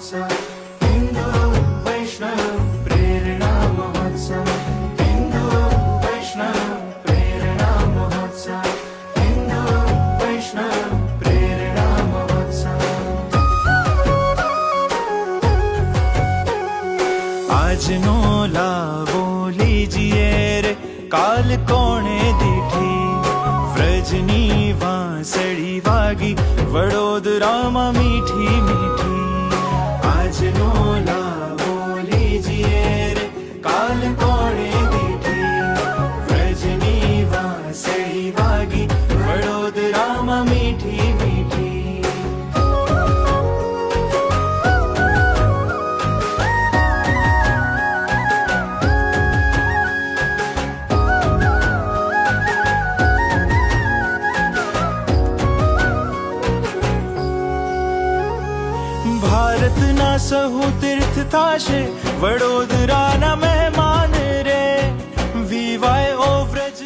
महोत्सव हिंदू वैष्णव प्रेरणा महोत्सव हिंदू वैष्णव प्रेरणा महोत्सव हिंदू वैष्णव प्रेरणा महोत्सव આજનો લાવો લીજીએ રે કાલ કોણે દીઠી વ્રજની વાંસળી વાગી વડોદરામાં મીઠી મીઠી આજનો લાવો લીજીએ રે કાલ કોણે દીઠી વ્રજની વાંસળી વાગી વડોદરામાં મીઠી મીઠી ભારતના સહુ તીર્થ થાશે વડોદરાના મહેમાન રે વિવાય ઓ વ્રજ